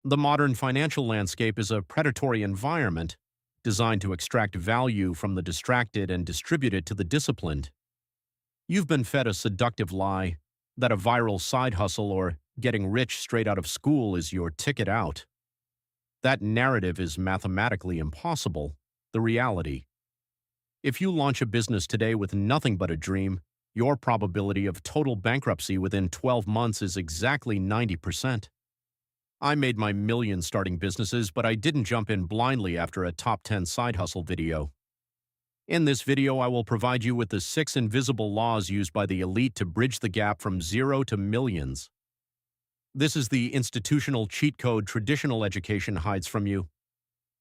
The modern financial landscape is a predatory environment designed to extract value from the distracted and distribute it to the disciplined. You've been fed a seductive lie that a viral side hustle or getting rich straight out of school is your ticket out. That narrative is mathematically impossible. The reality. If you launch a business today with nothing but a dream, your probability of total bankruptcy within 12 months is exactly 90%. I made my millions starting businesses, but I didn't jump in blindly after a top 10 side hustle video. In this video, I will provide you with the 6 invisible laws used by the elite to bridge the gap from zero to millions. This is the institutional cheat code traditional education hides from you.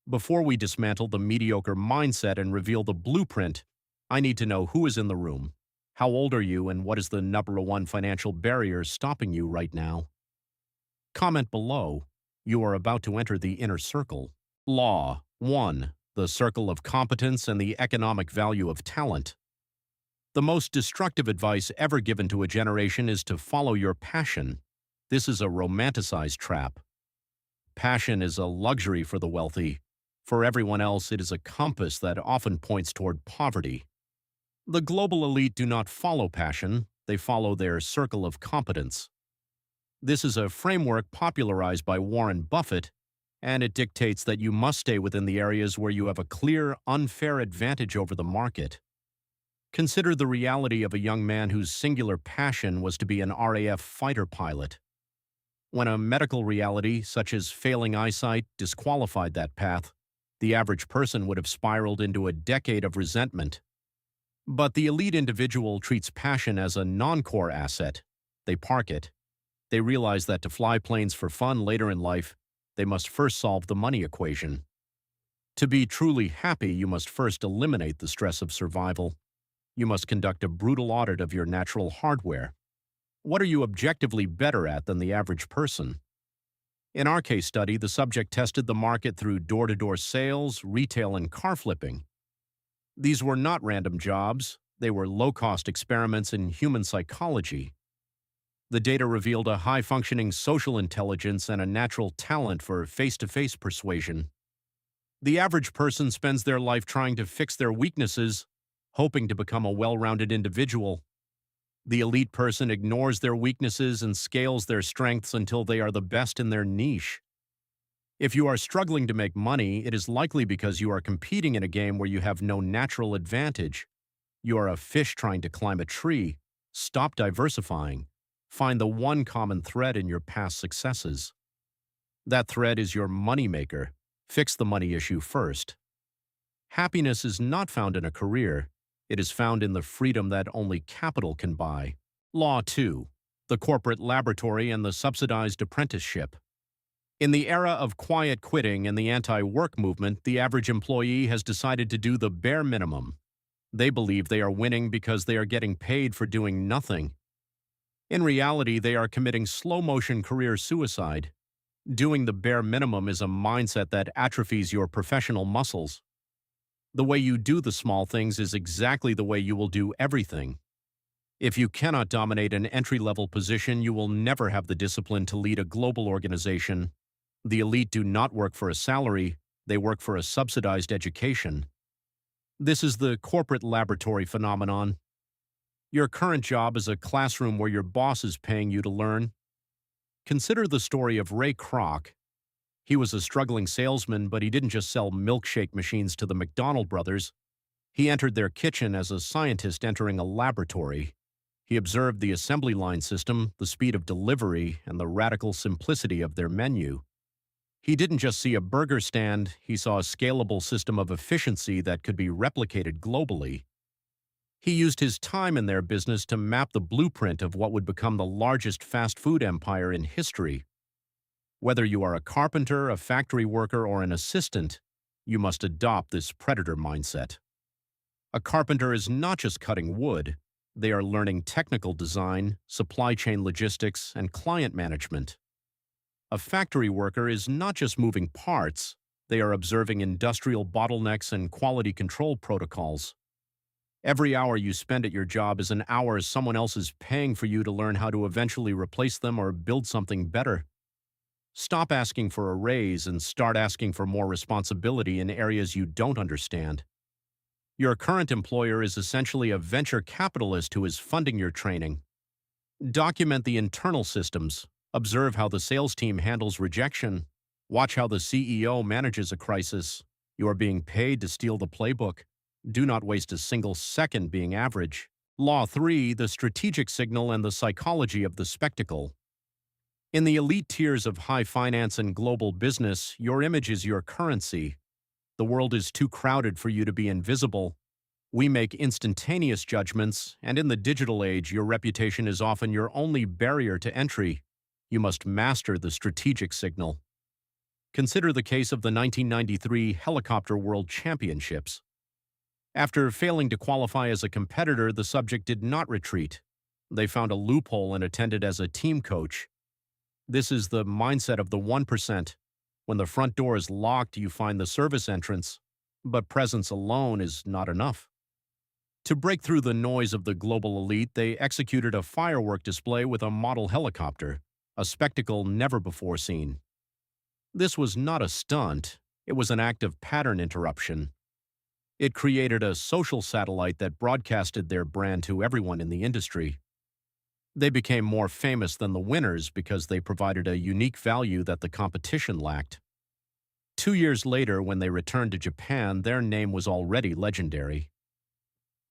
Before we dismantle the mediocre mindset and reveal the blueprint, I need to know who is in the room. How old are you, and what is the number one financial barrier stopping you right now? Comment below. You are about to enter the inner circle. Law 1. The circle of competence and the economic value of talent. The most destructive advice ever given to a generation is to follow your passion. This is a romanticized trap. Passion is a luxury for the wealthy. For everyone else, it is a compass that often points toward poverty. The global elite do not follow passion, they follow their circle of competence. This is a framework popularized by Warren Buffett, and it dictates that you must stay within the areas where you have a clear, unfair advantage over the market. Consider the reality of a young man whose singular passion was to be an RAF fighter pilot. When a medical reality, such as failing eyesight, disqualified that path, the average person would have spiraled into a decade of resentment. But the elite individual treats passion as a non-core asset. They park it. They realize that to fly planes for fun later in life, they must first solve the money equation. To be truly happy, you must first eliminate the stress of survival. You must conduct a brutal audit of your natural hardware. What are you objectively better at than the average person? In our case study, the subject tested the market through door-to-door sales, retail, and car flipping. These were not random jobs. They were low-cost experiments in human psychology. The data revealed a high-functioning social intelligence and a natural talent for face-to-face persuasion. The average person spends their life trying to fix their weaknesses, hoping to become a well-rounded individual. The elite person ignores their weaknesses and scales their strengths until they are the best in their niche. If you are struggling to make money, it is likely because you are competing in a game where you have no natural advantage. You are a fish trying to climb a tree. Stop diversifying. Find the one common thread in your past successes. That thread is your moneymaker. Fix the money issue first. Happiness is not found in a career. It is found in the freedom that only capital can buy. Law 2. The corporate laboratory and the subsidized apprenticeship. In the era of quiet quitting and the anti-work movement, the average employee has decided to do the bare minimum. They believe they are winning because they are getting paid for doing nothing. In reality, they are committing slow-motion career suicide. Doing the bare minimum is a mindset that atrophies your professional muscles. The way you do the small things is exactly the way you will do everything. If you cannot dominate an entry-level position, you will never have the discipline to lead a global organization. The elite do not work for a salary, they work for a subsidized education. This is the corporate laboratory phenomenon. Your current job is a classroom where your boss is paying you to learn. Consider the story of Ray Kroc. He was a struggling salesman, but he didn't just sell milkshake machines to the McDonald brothers. He entered their kitchen as a scientist entering a laboratory. He observed the assembly line system, the speed of delivery, and the radical simplicity of their menu. He didn't just see a burger stand, he saw a scalable system of efficiency that could be replicated globally. He used his time in their business to map the blueprint of what would become the largest fast food empire in history. Whether you are a carpenter, a factory worker, or an assistant, you must adopt this predator mindset. A carpenter is not just cutting wood. They are learning technical design, supply chain logistics, and client management. A factory worker is not just moving parts. They are observing industrial bottlenecks and quality control protocols. Every hour you spend at your job is an hour someone else is paying for you to learn how to eventually replace them or build something better. Stop asking for a raise and start asking for more responsibility in areas you don't understand. Your current employer is essentially a venture capitalist who is funding your training. Document the internal systems. Observe how the sales team handles rejection. Watch how the CEO manages a crisis. You are being paid to steal the playbook. Do not waste a single second being average. Law 3, the strategic signal and the psychology of the spectacle. In the elite tiers of high finance and global business, your image is your currency. The world is too crowded for you to be invisible. We make instantaneous judgments, and in the digital age, your reputation is often your only barrier to entry. You must master the strategic signal. Consider the case of the 1993 Helicopter World Championships. After failing to qualify as a competitor, the subject did not retreat. They found a loophole and attended as a team coach. This is the mindset of the 1%. When the front door is locked, you find the service entrance, but presence alone is not enough. To break through the noise of the global elite, they executed a firework display with a model helicopter, a spectacle never before seen. This was not a stunt, it was an act of pattern interruption. It created a social satellite that broadcasted their brand to everyone in the industry. They became more famous than the winners because they provided a unique value that the competition lacked. 2 years later, when they returned to Japan, their name was already legendary.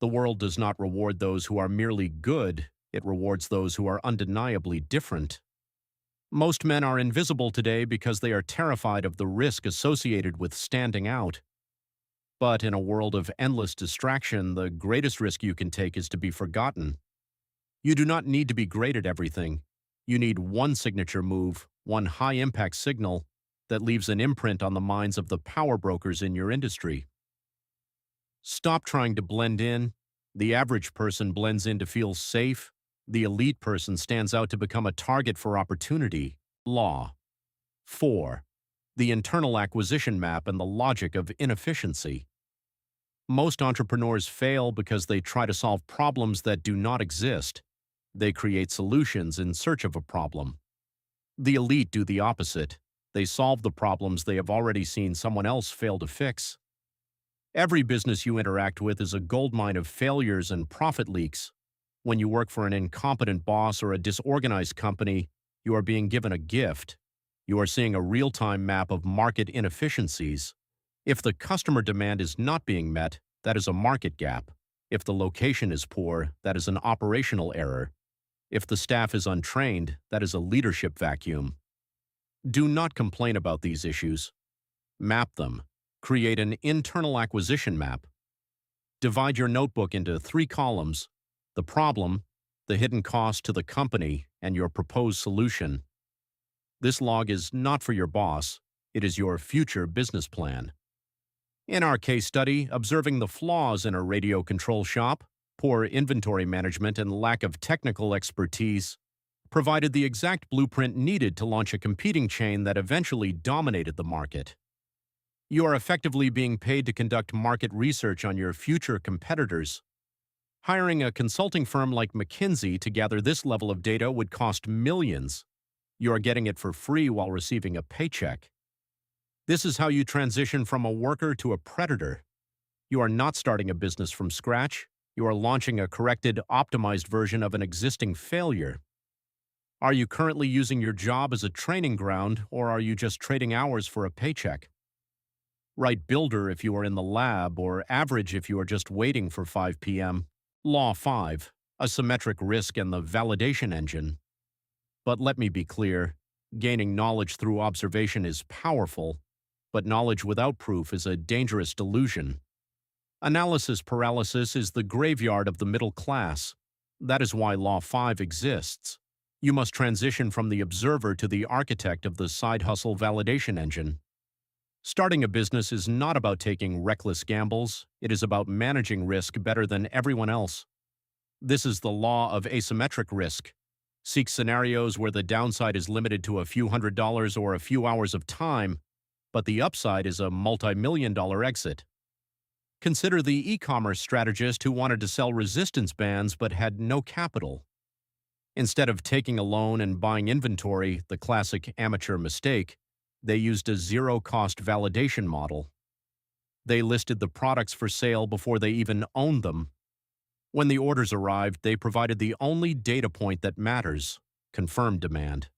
The world does not reward those who are merely good, it rewards those who are undeniably different. Most men are invisible today because they are terrified of the risk associated with standing out. But in a world of endless distraction, the greatest risk you can take is to be forgotten. You do not need to be great at everything. You need one signature move, one high-impact signal that leaves an imprint on the minds of the power brokers in your industry. Stop trying to blend in. The average person blends in to feel safe. The elite person stands out to become a target for opportunity. Law 4. The internal acquisition map and the logic of inefficiency. Most entrepreneurs fail because they try to solve problems that do not exist. They create solutions in search of a problem. The elite do the opposite. They solve the problems they have already seen someone else fail to fix. Every business you interact with is a goldmine of failures and profit leaks. When you work for an incompetent boss or a disorganized company, you are being given a gift. You are seeing a real-time map of market inefficiencies. If the customer demand is not being met, that is a market gap. If the location is poor, that is an operational error. If the staff is untrained, that is a leadership vacuum. Do not complain about these issues. Map them. Create an internal acquisition map. Divide your notebook into 3 columns: the problem, the hidden cost to the company, and your proposed solution. This log is not for your boss, it is your future business plan. In our case study, observing the flaws in a radio control shop, poor inventory management and lack of technical expertise, provided the exact blueprint needed to launch a competing chain that eventually dominated the market. You are effectively being paid to conduct market research on your future competitors. Hiring a consulting firm like McKinsey to gather this level of data would cost millions. You are getting it for free while receiving a paycheck. This is how you transition from a worker to a predator. You are not starting a business from scratch. You are launching a corrected, optimized version of an existing failure. Are you currently using your job as a training ground, or are you just trading hours for a paycheck? Write builder if you are in the lab, or average if you are just waiting for 5 p.m. Law 5. Asymmetric risk and the validation engine. But let me be clear, gaining knowledge through observation is powerful, but knowledge without proof is a dangerous delusion. Analysis paralysis is the graveyard of the middle class. That is why Law 5 exists. You must transition from the observer to the architect of the side hustle validation engine. Starting a business is not about taking reckless gambles, it is about managing risk better than everyone else. This is the law of asymmetric risk. Seek scenarios where the downside is limited to a few $100s or a few hours of time, but the upside is a multi-million-dollar exit. Consider the e-commerce strategist who wanted to sell resistance bands but had no capital. Instead of taking a loan and buying inventory, the classic amateur mistake, they used a zero-cost validation model. They listed the products for sale before they even owned them. When the orders arrived, they provided the only data point that matters: confirmed demand.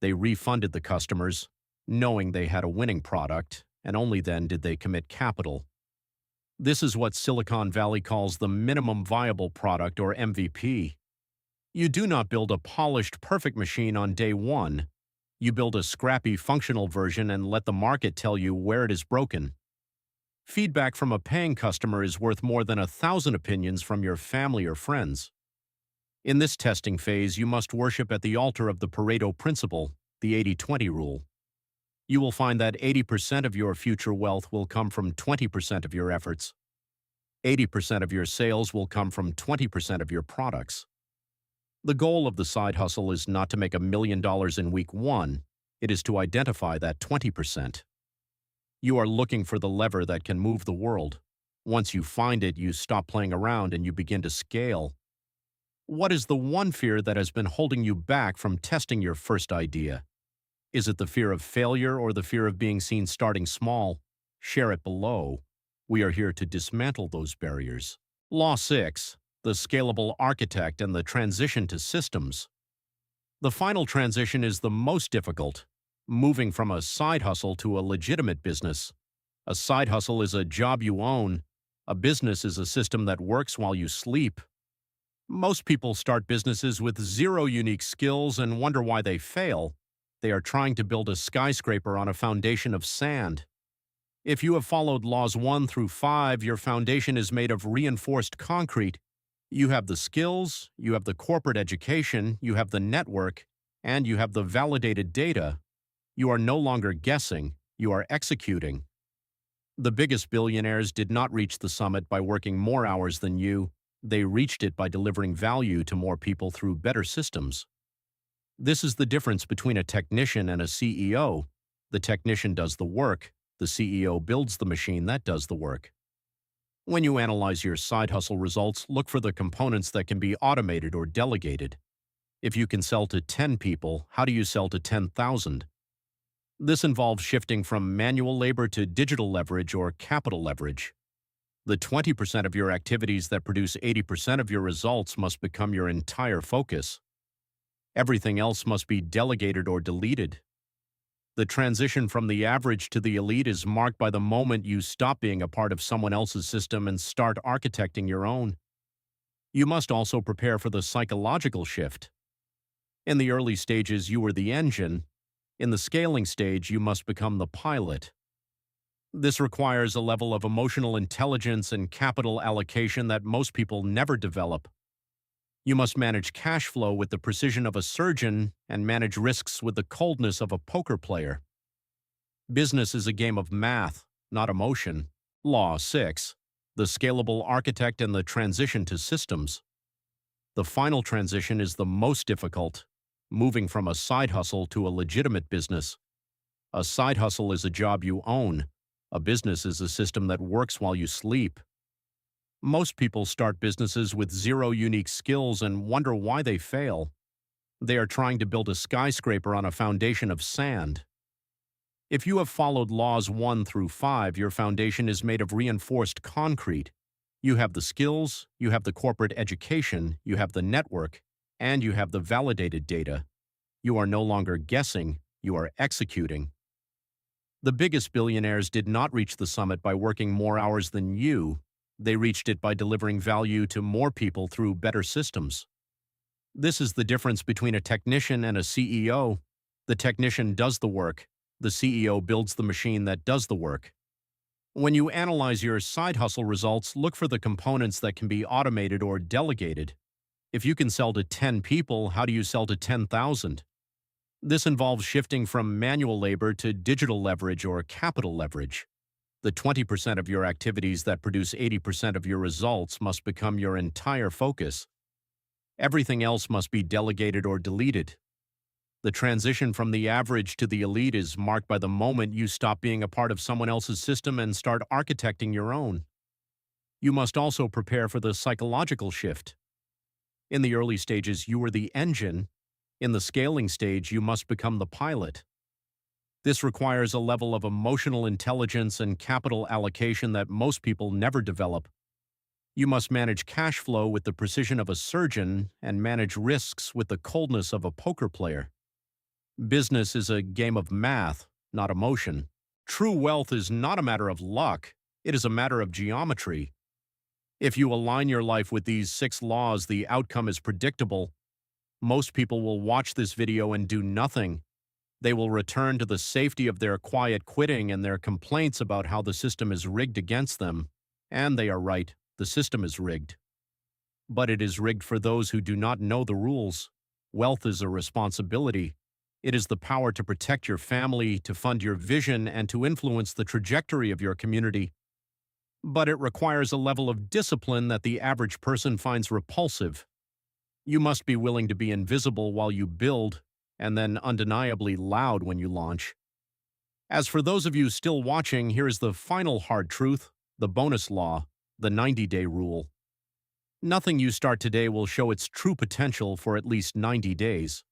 They refunded the customers, knowing they had a winning product, and only then did they commit capital. This is what Silicon Valley calls the minimum viable product, or MVP. You do not build a polished, perfect machine on day one. You build a scrappy, functional version and let the market tell you where it is broken. Feedback from a paying customer is worth more than 1,000 opinions from your family or friends. In this testing phase, you must worship at the altar of the Pareto principle, the 80-20 rule. You will find that 80% of your future wealth will come from 20% of your efforts. 80% of your sales will come from 20% of your products. The goal of the side hustle is not to make $1 million in week one. It is to identify that 20%. You are looking for the lever that can move the world. Once you find it, you stop playing around and you begin to scale. What is the one fear that has been holding you back from testing your first idea? Is it the fear of failure or the fear of being seen starting small? Share it below. We are here to dismantle those barriers. Law 6. The scalable architect and the transition to systems. The final transition is the most difficult, moving from a side hustle to a legitimate business. A side hustle is a job you own. A business is a system that works while you sleep. Most people start businesses with zero unique skills and wonder why they fail. They are trying to build a skyscraper on a foundation of sand. If you have followed laws 1 through 5, your foundation is made of reinforced concrete. You have the skills, you have the corporate education, you have the network, and you have the validated data. You are no longer guessing, you are executing. The biggest billionaires did not reach the summit by working more hours than you. They reached it by delivering value to more people through better systems. This is the difference between a technician and a CEO. The technician does the work. The CEO builds the machine that does the work. When you analyze your side hustle results, look for the components that can be automated or delegated. If you can sell to 10 people, how do you sell to 10,000? This involves shifting from manual labor to digital leverage or capital leverage. The 20% of your activities that produce 80% of your results must become your entire focus. Everything else must be delegated or deleted. The transition from the average to the elite is marked by the moment you stop being a part of someone else's system and start architecting your own. You must also prepare for the psychological shift. In the early stages, you were the engine. In the scaling stage, you must become the pilot. This requires a level of emotional intelligence and capital allocation that most people never develop. You must manage cash flow with the precision of a surgeon and manage risks with the coldness of a poker player. Business is a game of math, not emotion. Law 6. The scalable architect and the transition to systems. The final transition is the most difficult, moving from a side hustle to a legitimate business. A side hustle is a job you own. A business is a system that works while you sleep. Most people start businesses with zero unique skills and wonder why they fail. They are trying to build a skyscraper on a foundation of sand. If you have followed laws 1 through 5, your foundation is made of reinforced concrete. You have the skills, you have the corporate education, you have the network, and you have the validated data. You are no longer guessing, you are executing. The biggest billionaires did not reach the summit by working more hours than you. They reached it by delivering value to more people through better systems. This is the difference between a technician and a CEO. The technician does the work. The CEO builds the machine that does the work. When you analyze your side hustle results, look for the components that can be automated or delegated. If you can sell to 10 people, how do you sell to 10,000? This involves shifting from manual labor to digital leverage or capital leverage. The 20% of your activities that produce 80% of your results must become your entire focus. Everything else must be delegated or deleted. The transition from the average to the elite is marked by the moment you stop being a part of someone else's system and start architecting your own. You must also prepare for the psychological shift. In the early stages, you are the engine. In the scaling stage, you must become the pilot. This requires a level of emotional intelligence and capital allocation that most people never develop. You must manage cash flow with the precision of a surgeon and manage risks with the coldness of a poker player. Business is a game of math, not emotion. True wealth is not a matter of luck, it is a matter of geometry. If you align your life with these 6 laws, the outcome is predictable. Most people will watch this video and do nothing. They will return to the safety of their quiet quitting and their complaints about how the system is rigged against them. And they are right, the system is rigged. But it is rigged for those who do not know the rules. Wealth is a responsibility. It is the power to protect your family, to fund your vision, and to influence the trajectory of your community. But it requires a level of discipline that the average person finds repulsive. You must be willing to be invisible while you build, and then undeniably loud when you launch. As for those of you still watching, here is the final hard truth, the bonus law, the 90-day rule. Nothing you start today will show its true potential for at least 90 days.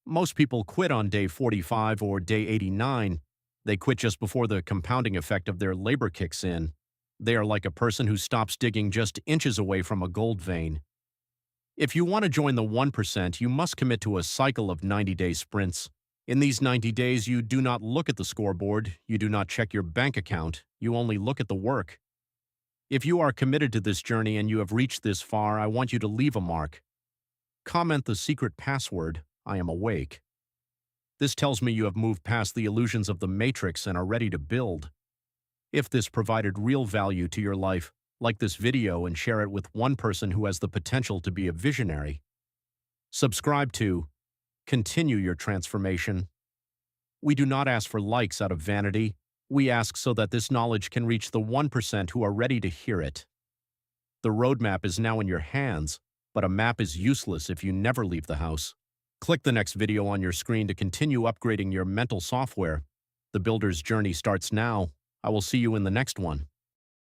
Most people quit on day 45 or day 89. They quit just before the compounding effect of their labor kicks in. They are like a person who stops digging just inches away from a gold vein. If you want to join the 1%, you must commit to a cycle of 90-day sprints. In these 90 days, you do not look at the scoreboard, you do not check your bank account, you only look at the work. If you are committed to this journey and you have reached this far, I want you to leave a mark. Comment the secret password, I am awake. This tells me you have moved past the illusions of the matrix and are ready to build. If this provided real value to your life, like this video and share it with one person who has the potential to be a visionary. Subscribe to Continue Your Transformation. We do not ask for likes out of vanity. We ask so that this knowledge can reach the 1% who are ready to hear it. The roadmap is now in your hands, but a map is useless if you never leave the house. Click the next video on your screen to continue upgrading your mental software. The builder's journey starts now. I will see you in the next one.